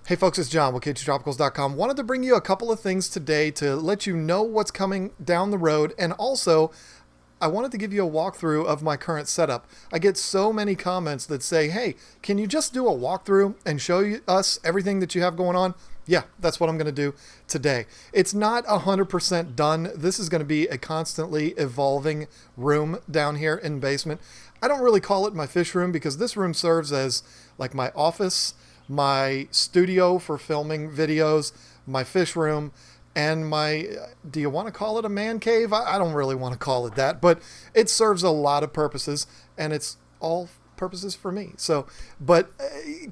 Hey folks, it's John with KGTropicals.com. Wanted to bring you a couple of things today to let you know what's coming down the road, and also I wanted to give you a walkthrough of my current setup. I get so many comments that say, hey, can you just do a walkthrough and show us everything that you have going on? Yeah, that's what I'm going to do today. It's not 100% done. This is going to be a constantly evolving room down here in the basement. I don't really call it my fish room because this room serves as like my office, my studio for filming videos, my fish room, and my, do you want to call it a man cave? I don't really want to call it that, but it serves a lot of purposes, and it's all purposes for me. So, but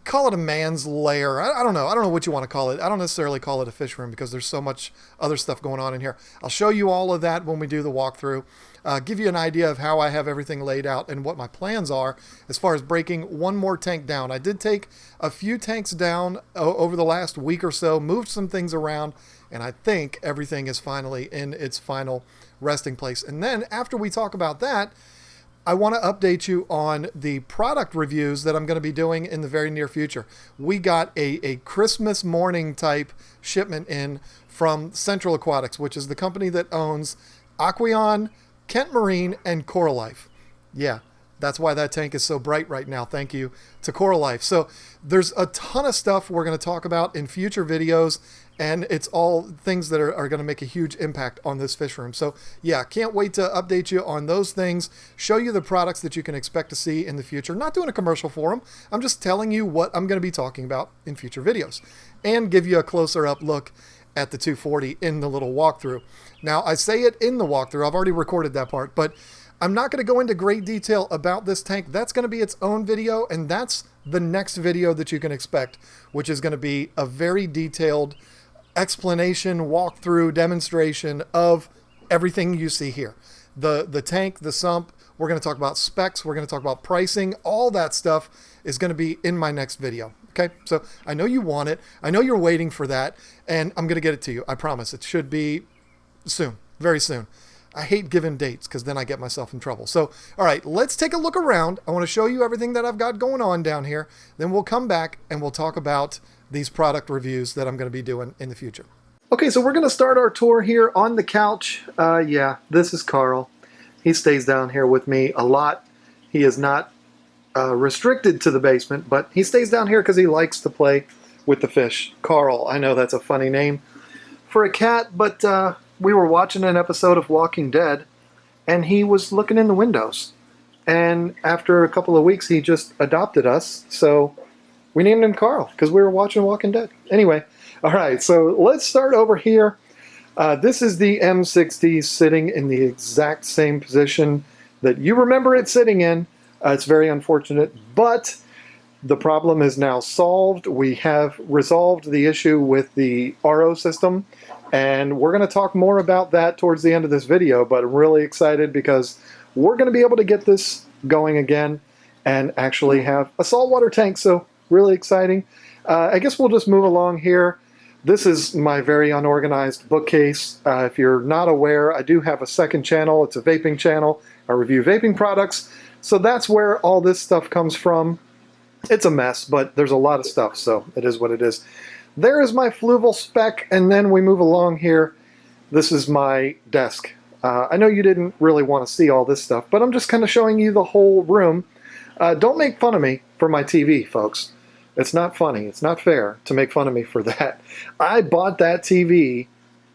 call it a man's lair. I don't know. I don't know what you want to call it. I don't necessarily call it a fish room because there's so much other stuff going on in here. I'll show you all of that when we do the walkthrough. Give you an idea of how I have everything laid out and what my plans are as far as breaking one more tank down. I did take a few tanks down over the last week or so, moved some things around, and I think everything is finally in its final resting place. And then after we talk about that, I want to update you on the product reviews that I'm going to be doing in the very near future. We got a Christmas morning type shipment in from Central Aquatics, which is the company that owns Aqueon, Kent Marine, and Coral Life. Yeah, that's why that tank is so bright right now. Thank you to Coral Life. So there's a ton of stuff we're going to talk about in future videos, and it's all things that are going to make a huge impact on this fish room. So yeah, can't wait to update you on those things, show you the products that you can expect to see in the future. Not doing a commercial for them. I'm just telling you what I'm going to be talking about in future videos and give you a closer up look at the 240 in the little walkthrough. Now, I say it in the walkthrough. I've already recorded that part, but I'm not going to go into great detail about this tank. That's going to be its own video, and that's the next video that you can expect, which is going to be a very detailed explanation, walkthrough, demonstration of everything you see here. The tank, the sump, we're going to talk about specs, we're going to talk about pricing, all that stuff is going to be in my next video. Okay, so I know you want it. I know you're waiting for that, and I'm going to get it to you. I promise. It should be soon, very soon. I hate giving dates because then I get myself in trouble. So, all right, let's take a look around. I want to show you everything that I've got going on down here. Then we'll come back and we'll talk about these product reviews that I'm going to be doing in the future. Okay, so we're going to start our tour here on the couch. Yeah, this is Carl. He stays down here with me a lot. He is not restricted to the basement, but he stays down here because he likes to play with the fish. Carl, I know that's a funny name for a cat, but we were watching an episode of Walking Dead, and he was looking in the windows. And after a couple of weeks, he just adopted us, so we named him Carl because we were watching Walking Dead. Anyway, all right, so let's start over here. This is the M60 sitting in the exact same position that you remember it sitting in. It's very unfortunate, but the problem is now solved. We have resolved the issue with the RO system, and we're going to talk more about that towards the end of this video, but I'm really excited because we're going to be able to get this going again and actually have a saltwater tank, so really exciting. I guess we'll just move along here. This is my very unorganized bookcase. If you're not aware, I do have a second channel. It's a vaping channel. I review vaping products. So that's where all this stuff comes from. It's a mess, but there's a lot of stuff, so it is what it is. There is my fluval spec, and then we move along here. This is my desk. I know you didn't really want to see all this stuff, but I'm just kind of showing you the whole room. Don't make fun of me for my TV, folks. It's not funny. It's not fair to make fun of me for that. I bought that TV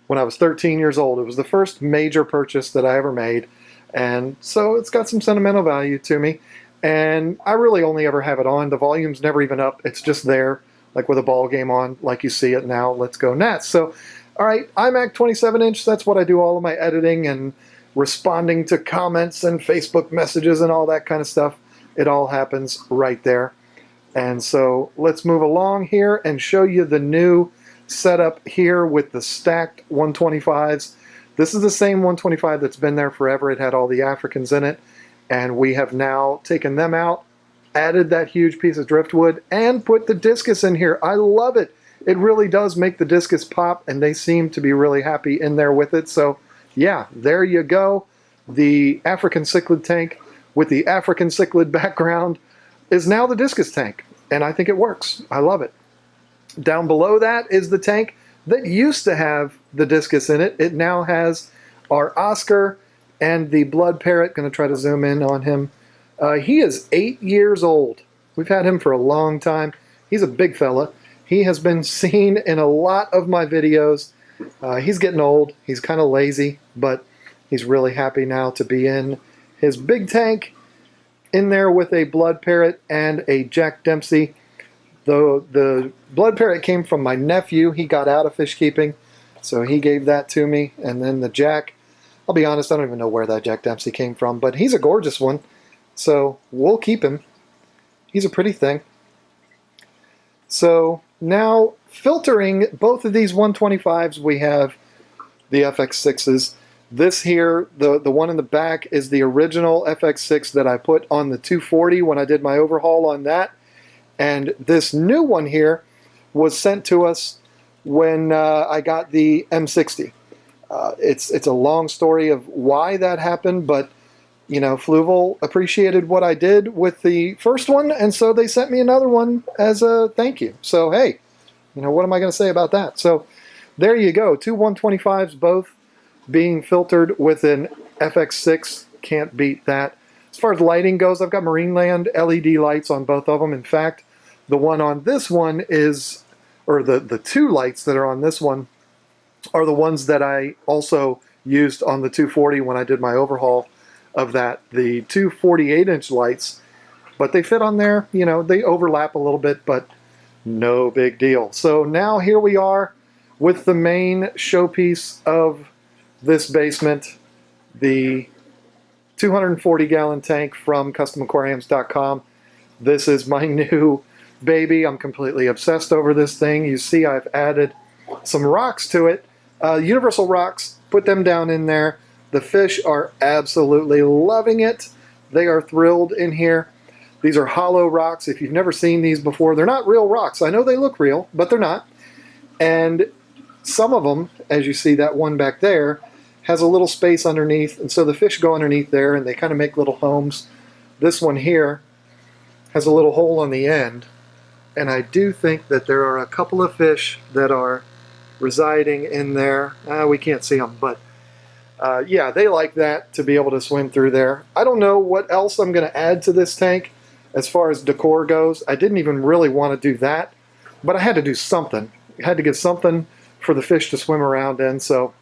when I was 13 years old. It was the first major purchase that I ever made. And so it's got some sentimental value to me. And I really only ever have it on. The volume's never even up. It's just there, like with a ball game on, like you see it now. Let's go Nats. So, all right, iMac 27-inch. That's what I do all of my editing and responding to comments and Facebook messages and all that kind of stuff. It all happens right there. And so let's move along here and show you the new setup here with the stacked 125s. This is the same 125 that's been there forever. It had all the Africans in it, and we have now taken them out, added that huge piece of driftwood, and put the discus in here. I love it. It really does make the discus pop, and they seem to be really happy in there with it. So yeah, there you go. The African cichlid tank with the African cichlid background is now the discus tank, and I think it works. I love it. Down below that is the tank that used to have the discus in it. It now has our Oscar and the blood parrot. Going to try to zoom in on him. He is 8 years old. We've had him for a long time. He's a big fella. He has been seen in a lot of my videos. He's getting old. He's kind of lazy, but he's really happy now to be in his big tank in there with a blood parrot and a Jack Dempsey. The blood parrot came from my nephew. He got out of fish keeping, so he gave that to me. And then the Jack, I'll be honest, I don't even know where that Jack Dempsey came from, but he's a gorgeous one, so we'll keep him. He's a pretty thing. So now, filtering both of these 125s, we have the FX6s. This here, the one in the back, is the original FX6 that I put on the 240 when I did my overhaul on that. And this new one here was sent to us when I got the M60. It's a long story of why that happened, but you know, Fluval appreciated what I did with the first one, and so they sent me another one as a thank you. So hey, you know, what am I going to say about that? So there you go, two 125s, both being filtered with an FX6. Can't beat that. As far as lighting goes, I've got Marineland LED lights on both of them. In fact, the one on this one is, or the two lights that are on this one are the ones that I also used on the 240 when I did my overhaul of that. The two 48-inch lights, but they fit on there. You know, they overlap a little bit, but no big deal. So now here we are with the main showpiece of this basement, the 240-gallon tank from CustomAquariums.com. This is my new baby. I'm completely obsessed over this thing. You see I've added some rocks to it. Universal rocks, put them down in there. The fish are absolutely loving it. They are thrilled in here. These are hollow rocks. If you've never seen these before, they're not real rocks. I know they look real, but they're not. And some of them, as you see that one back there, has a little space underneath, and so the fish go underneath there and they kind of make little homes. This one here has a little hole on the end, and I do think that there are a couple of fish that are residing in there. We can't see them, but yeah, they like that, to be able to swim through there. I don't know what else I'm going to add to this tank as far as decor goes. I didn't even really want to do that, but I had to do something. I had to get something for the fish to swim around in, so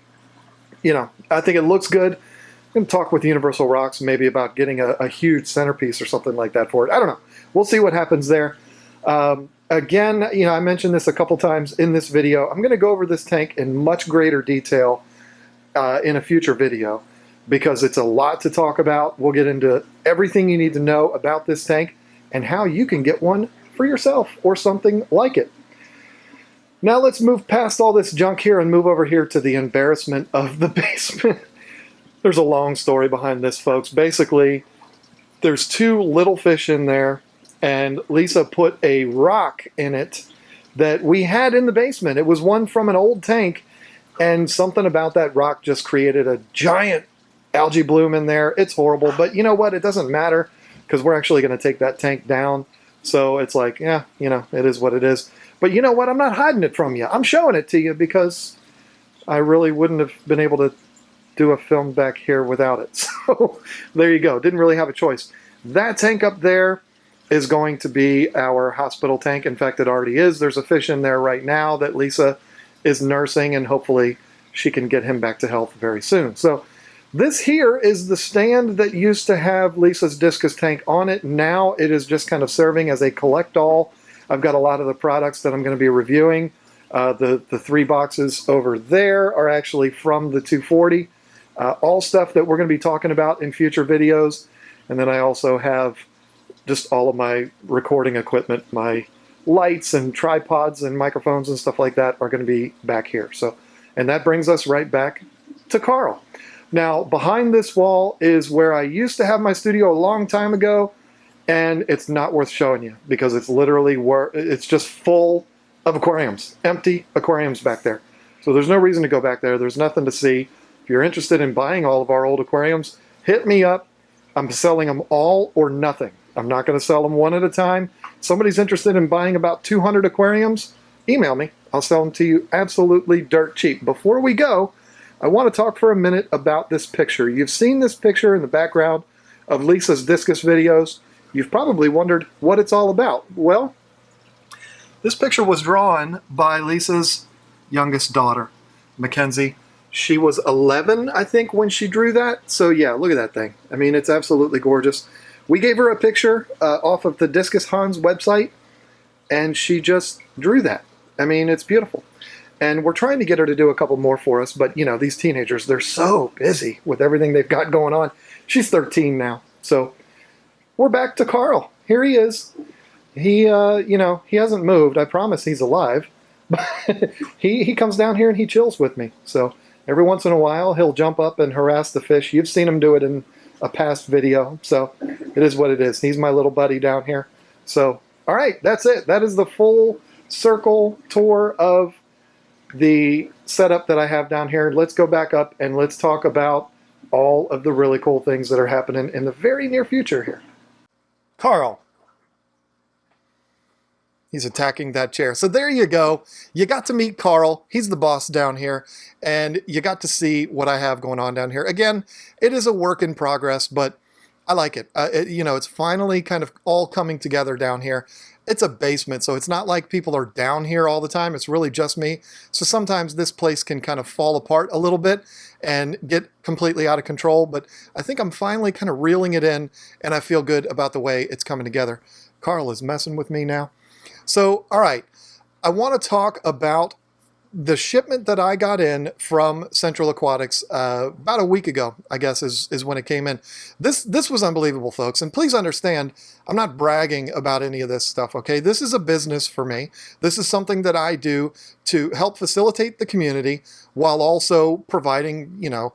you know, I think it looks good. I'm going to talk with Universal Rocks maybe about getting a huge centerpiece or something like that for it. I don't know. We'll see what happens there. Again, you know, I mentioned this a couple times in this video. I'm going to go over this tank in much greater detail in a future video because it's a lot to talk about. We'll get into everything you need to know about this tank and how you can get one for yourself or something like it. Now let's move past all this junk here and move over here to the embarrassment of the basement. There's a long story behind this, folks. Basically, there's two little fish in there, and Lisa put a rock in it that we had in the basement. It was one from an old tank, and something about that rock just created a giant algae bloom in there. It's horrible, but you know what? It doesn't matter because we're actually going to take that tank down. So it's like, yeah, you know, it is what it is. But you know what? I'm not hiding it from you. I'm showing it to you because I really wouldn't have been able to do a film back here without it. So there you go. Didn't really have a choice. That tank up there is going to be our hospital tank. In fact, it already is. There's a fish in there right now that Lisa is nursing, and hopefully she can get him back to health very soon. So this here is the stand that used to have Lisa's discus tank on it. Now it is just kind of serving as a collect-all. I've got a lot of the products that I'm going to be reviewing. The 3 boxes over there are actually from the 240. All stuff that we're going to be talking about in future videos. And then I also have just all of my recording equipment. My lights and tripods and microphones and stuff like that are going to be back here. So, and that brings us right back to Carl. Now, behind this wall is where I used to have my studio a long time ago. And it's not worth showing you because it's literally it's just full of aquariums, empty aquariums back there. So there's no reason to go back there. There's nothing to see. If you're interested in buying all of our old aquariums, hit me up. I'm selling them all or nothing. I'm not going to sell them one at a time. If somebody's interested in buying about 200 aquariums, email me. I'll sell them to you absolutely dirt cheap. Before we go, I want to talk for a minute about this picture. You've seen this picture in the background of Lisa's discus videos. You've probably wondered what it's all about. Well, this picture was drawn by Lisa's youngest daughter, Mackenzie. She was 11, I think, when she drew that. So yeah, look at that thing. I mean, it's absolutely gorgeous. We gave her a picture off of the Discus Hans website, and she just drew that. I mean, it's beautiful. And we're trying to get her to do a couple more for us, but, you know, these teenagers, they're so busy with everything they've got going on. She's 13 now. So we're back to Carl. Here he is. He, you know, he hasn't moved. I promise he's alive. But he comes down here and he chills with me. So every once in a while, he'll jump up and harass the fish. You've seen him do it in a past video. So it is what it is. He's my little buddy down here. So, all right, that's it. That is the full circle tour of the setup that I have down here. Let's go back up and let's talk about all of the really cool things that are happening in the very near future here. Carl. He's attacking that chair. So there you go. You got to meet Carl. He's the boss down here. And you got to see what I have going on down here. Again, it is a work in progress, but I like it. You know, it's finally kind of all coming together down here. It's a basement, so it's not like people are down here all the time. It's really just me. So sometimes this place can kind of fall apart a little bit and get completely out of control. But I think I'm finally kind of reeling it in, and I feel good about the way it's coming together. Carl is messing with me now. So, all right, I want to talk about the shipment that I got in from Central Aquatics about a week ago, I guess, is when it came in. This was unbelievable, folks. And please understand, I'm not bragging about any of this stuff, okay? This is a business for me. This is something that I do to help facilitate the community while also providing, you know,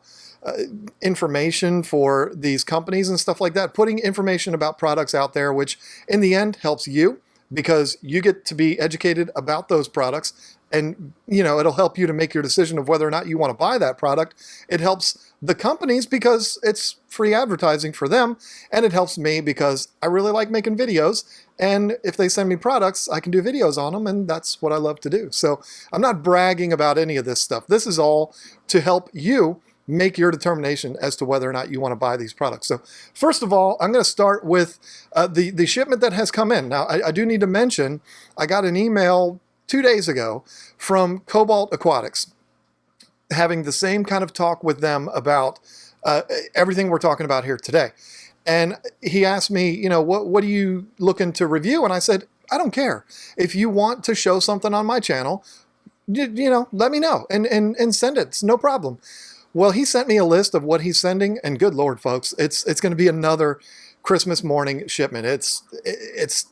information for these companies and stuff like that, putting information about products out there, which in the end helps you because you get to be educated about those products. And, you know, it'll help you to make your decision of whether or not you want to buy that product. It helps the companies because it's free advertising for them. And it helps me because I really like making videos. And if they send me products, I can do videos on them. And that's what I love to do. So I'm not bragging about any of this stuff. This is all to help you make your determination as to whether or not you want to buy these products. So first of all, I'm going to start with the shipment that has come in. Now, I do need to mention, I got an email 2 days ago from Cobalt Aquatics, having the same kind of talk with them about everything we're talking about here today. And he asked me, you know, what are you looking to review? And I said, I don't care. If you want to show something on my channel, you know, let me know and send it. It's no problem. Well, he sent me a list of what he's sending, and good Lord, folks, it's going to be another Christmas morning shipment. It's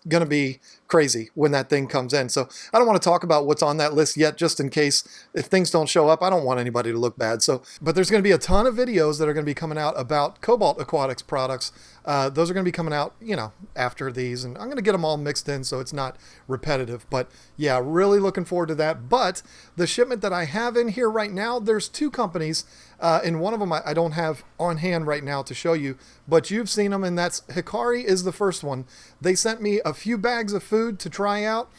going to be crazy when that thing comes in. So I don't want to talk about what's on that list yet, just in case if things don't show up, I don't want anybody to look bad. So, but there's going to be a ton of videos that are going to be coming out about Cobalt Aquatics products. Those are going to be coming out, you know, after these, and I'm going to get them all mixed in so it's not repetitive. But yeah, really looking forward to that. But the shipment that I have in here right now, there's two companies, and one of them I don't have on hand right now to show you, but you've seen them, and that's Hikari is the first one. They sent me a few bags of food to try out.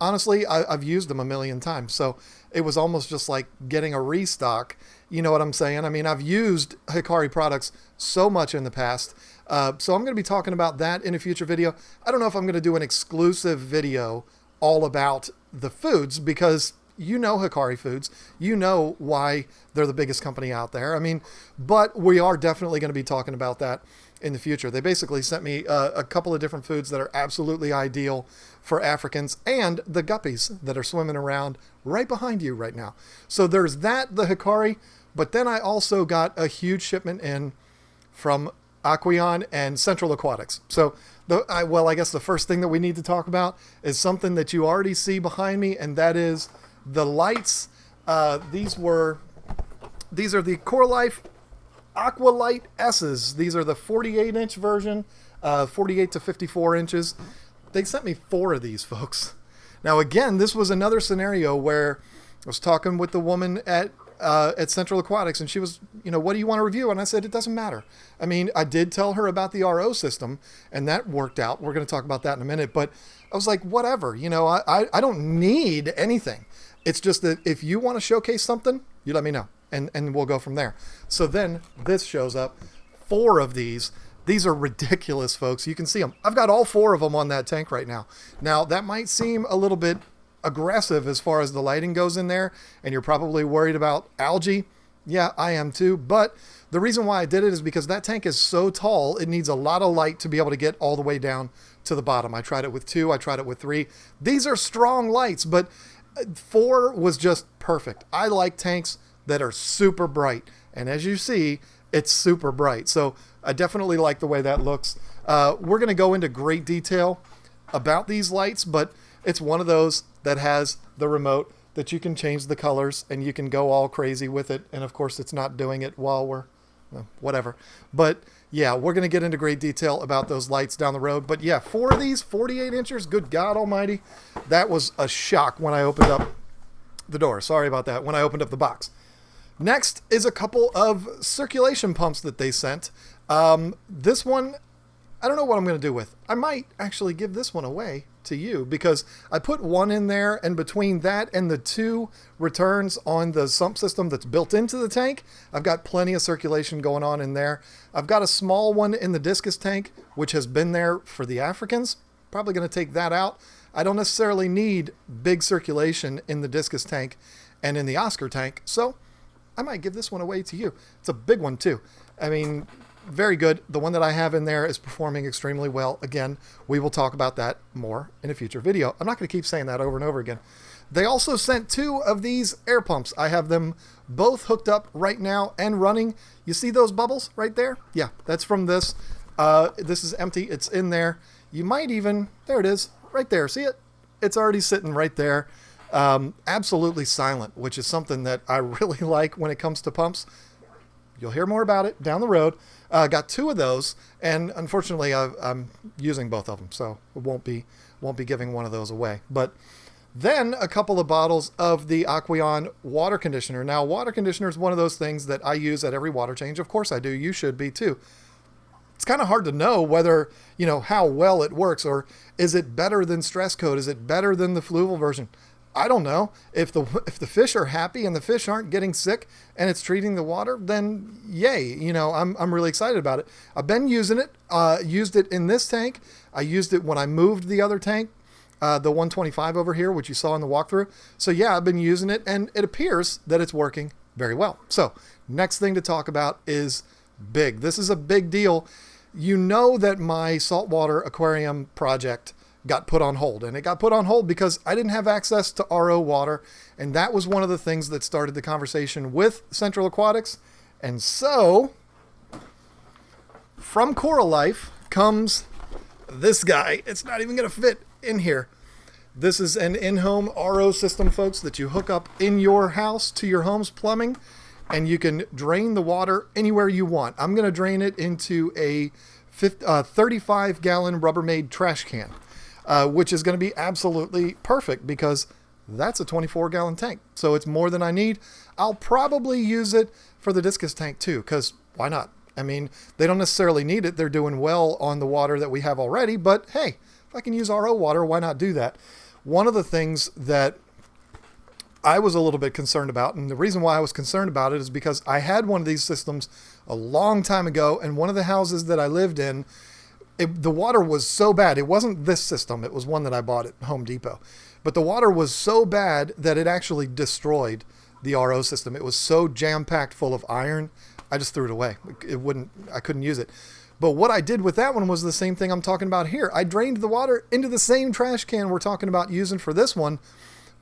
Honestly, I've used them a million times, so it was almost just like getting a restock. You know what I'm saying? I mean, I've used Hikari products so much in the past, so I'm going to be talking about that in a future video. I don't know if I'm going to do an exclusive video all about the foods because you know Hikari Foods. You know why they're the biggest company out there. I mean, but we are definitely going to be talking about that in the future. They basically sent me a couple of different foods that are absolutely ideal for Africans and the guppies that are swimming around right behind you right now. So there's that, the Hikari, but then I also got a huge shipment in from Aqueon and Central Aquatics. So I guess the first thing that we need to talk about is something that you already see behind me, and that is the lights. These are the Core Life Aqualight S's. These are the 48-inch version, 48 to 54 inches. They sent me 4 of these, folks. Now, again, this was another scenario where I was talking with the woman at at Central Aquatics, and she was, what do you want to review? And I said, it doesn't matter. I mean, I did tell her about the RO system, and that worked out. We're going to talk about that in a minute, but I was like, whatever, I don't need anything. It's just that if you want to showcase something, you let me know, and we'll go from there. So then this shows up, 4 of these. These are ridiculous, folks. You can see them. I've got all 4 of them on that tank right now. Now, that might seem a little bit aggressive as far as the lighting goes in there, and you're probably worried about algae. Yeah, I am too. But the reason why I did it is because that tank is so tall, it needs a lot of light to be able to get all the way down to the bottom. I tried it with 2, I tried it with 3. These are strong lights, but 4 was just perfect. I like tanks that are super bright, and as you see, it's super bright. So I definitely like the way that looks. We're going to go into great detail about these lights, but it's one of those that has the remote that you can change the colors and you can go all crazy with it. And of course, it's not doing it while we're, whatever. But yeah, we're going to get into great detail about those lights down the road. But yeah, 4 of these, 48 inches, good God almighty. That was a shock when I opened up the door. Sorry about that, when I opened up the box. Next is a couple of circulation pumps that they sent. This one, I don't know what I'm going to do with. I might actually give this one away to you because I put one in there, and between that and the 2 returns on the sump system that's built into the tank, I've got plenty of circulation going on in there. I've got a small one in the discus tank, which has been there for the Africans. Probably going to take that out. I don't necessarily need big circulation in the discus tank and in the Oscar tank, so I might give this one away to you. It's a big one too. I mean, very good. The one that I have in there is performing extremely well. Again, we will talk about that more in a future video. I'm not going to keep saying that over and over again. They also sent 2 of these air pumps. I have them both hooked up right now and running. You see those bubbles right there? Yeah, that's from this. This is empty. It's in there. You might even, there it is, right there. See it? It's already sitting right there. Absolutely silent, which is something that I really like when it comes to pumps. You'll hear more about it down the road. Got 2 of those, and unfortunately, I'm using both of them, so it won't be giving one of those away. But then a couple of bottles of the Aqueon water conditioner. Now, water conditioner is one of those things that I use at every water change. Of course I do. You should be too. It's kind of hard to know whether, how well it works, or is it better than Stress Coat? Is it better than the fluval version? I don't know. If the fish are happy and the fish aren't getting sick and it's treating the water, then yay. I'm really excited about it. I've been using it. Used it in this tank. I used it when I moved the other tank, the 125 over here, which you saw in the walkthrough. So yeah, I've been using it, and it appears that it's working very well. So next thing to talk about is big. This is a big deal. You know that my saltwater aquarium project got put on hold, and it got put on hold because I didn't have access to RO water, and that was one of the things that started the conversation with Central Aquatics. And so from Coral Life comes this guy. It's not even going to fit in here. This is an in-home RO system, folks, that you hook up in your house to your home's plumbing, and you can drain the water anywhere you want. I'm going to drain it into a 35-gallon Rubbermaid trash can. Which is going to be absolutely perfect because that's a 24-gallon tank. So it's more than I need. I'll probably use it for the discus tank too, because why not? I mean, they don't necessarily need it. They're doing well on the water that we have already, but hey, if I can use RO water, why not do that? One of the things that I was a little bit concerned about, and the reason why I was concerned about it is because I had one of these systems a long time ago, and one of the houses that I lived in, the water was so bad. It wasn't this system. It was one that I bought at Home Depot. But the water was so bad that it actually destroyed the RO system. It was so jam-packed full of iron, I just threw it away. I couldn't use it. But what I did with that one was the same thing I'm talking about here. I drained the water into the same trash can we're talking about using for this one,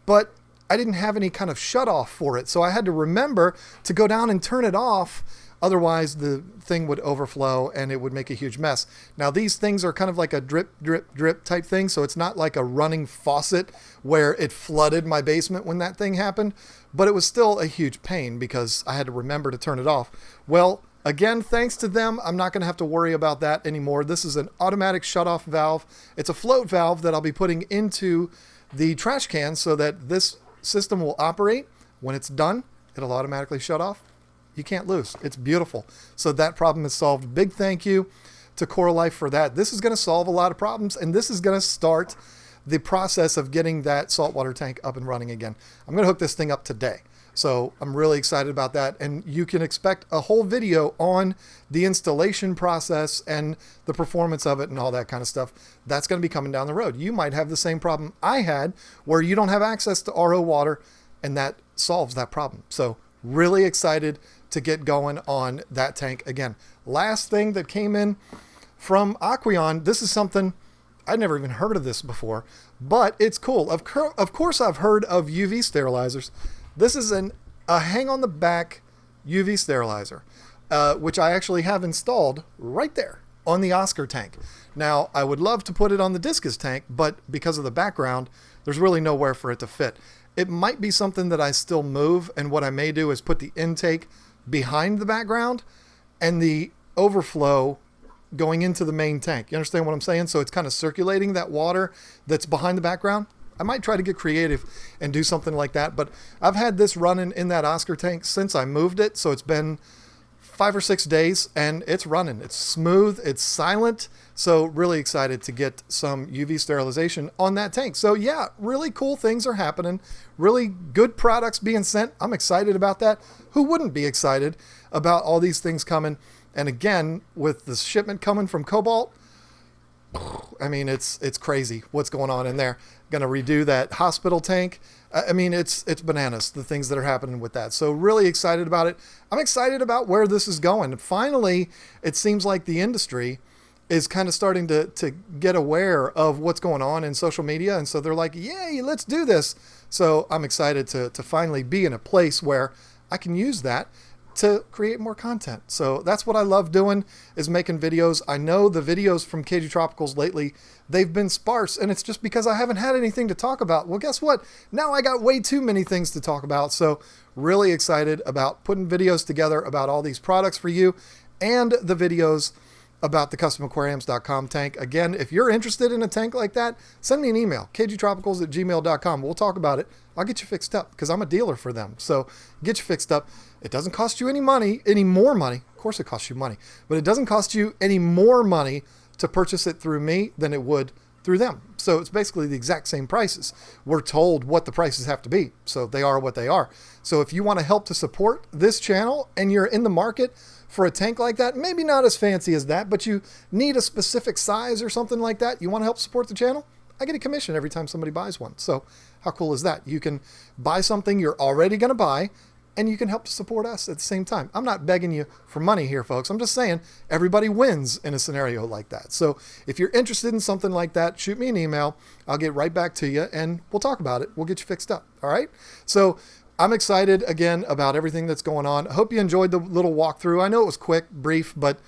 but I didn't have any kind of shut-off for it. So I had to remember to go down and turn it off. Otherwise, the thing would overflow and it would make a huge mess. Now, these things are kind of like a drip, drip, drip type thing. So it's not like a running faucet where it flooded my basement when that thing happened. But it was still a huge pain because I had to remember to turn it off. Well, again, thanks to them, I'm not going to have to worry about that anymore. This is an automatic shutoff valve. It's a float valve that I'll be putting into the trash can so that this system will operate. When it's done, it'll automatically shut off. You can't lose. It's beautiful. So that problem is solved. Big thank you to CoreLife for that. This is going to solve a lot of problems, and this is going to start the process of getting that saltwater tank up and running again. I'm going to hook this thing up today. So I'm really excited about that. And you can expect a whole video on the installation process and the performance of it and all that kind of stuff. That's going to be coming down the road. You might have the same problem I had where you don't have access to RO water, and that solves that problem. So really excited to get going on that tank again. Last thing that came in from Aqueon, this is something I'd never even heard of this before, but it's cool. Of course, I've heard of UV sterilizers. This is a hang on the back UV sterilizer, which I actually have installed right there on the Oscar tank. Now, I would love to put it on the Discus tank, but because of the background, there's really nowhere for it to fit. It might be something that I still move, and what I may do is put the intake behind the background and the overflow going into the main tank. You understand what I'm saying? So it's kind of circulating that water that's behind the background. I might try to get creative and do something like that, but I've had this running in that Oscar tank since I moved it. So it's been 5 or 6 days and it's running. It's smooth. It's silent. So really excited to get some UV sterilization on that tank. So yeah, really cool things are happening. Really good products being sent. I'm excited about that. Who wouldn't be excited about all these things coming? And again, with the shipment coming from Cobalt, I mean, it's crazy what's going on in there. Going to redo that hospital tank. I mean, it's bananas, the things that are happening with that. So really excited about it. I'm excited about where this is going. Finally, it seems like the industry is kind of starting to get aware of what's going on in social media. And so they're like, yay, let's do this. So I'm excited to finally be in a place where I can use that to create more content. So that's what I love doing, is making videos. I know the videos from KGTropicals lately, they've been sparse, and it's just because I haven't had anything to talk about. Well, guess what? Now I got way too many things to talk about. So really excited about putting videos together about all these products for you, and the videos about the customaquariums.com tank. Again, if you're interested in a tank like that, send me an email, kgtropicals@gmail.com. We'll talk about it. I'll get you fixed up because I'm a dealer for them. So get you fixed up. It doesn't cost you any more money. Of course it costs you money, but it doesn't cost you any more money to purchase it through me than it would through them. So it's basically the exact same prices. We're told what the prices have to be, so they are what they are. So if you want to help to support this channel and you're in the market for a tank like that, maybe not as fancy as that, but you need a specific size or something like that, you want to help support the channel, I get a commission every time somebody buys one. So how cool is that? You can buy something you're already going to buy, and you can help to support us at the same time. I'm not begging you for money here, folks. I'm just saying everybody wins in a scenario like that. So if you're interested in something like that, shoot me an email. I'll get right back to you, and we'll talk about it. We'll get you fixed up. All right? So I'm excited, again, about everything that's going on. I hope you enjoyed the little walkthrough. I know it was quick, brief, but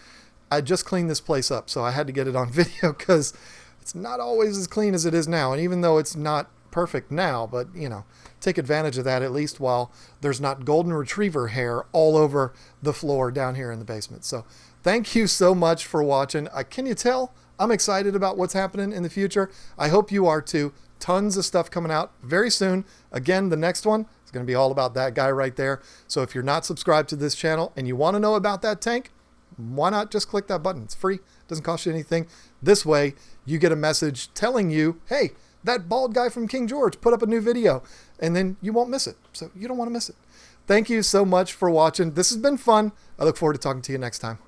I just cleaned this place up, so I had to get it on video because it's not always as clean as it is now. And even though it's not perfect now, but, you know, take advantage of that at least while there's not golden retriever hair all over the floor down here in the basement. So thank you so much for watching. Can you tell I'm excited about what's happening in the future? I hope you are too. Tons of stuff coming out very soon. Again, the next one is going to be all about that guy right there. So if you're not subscribed to this channel and you want to know about that tank, why not just click that button? It's free. It doesn't cost you anything. This way you get a message telling you, hey, that bald guy from King George put up a new video, and then you won't miss it. So you don't want to miss it. Thank you so much for watching. This has been fun. I look forward to talking to you next time.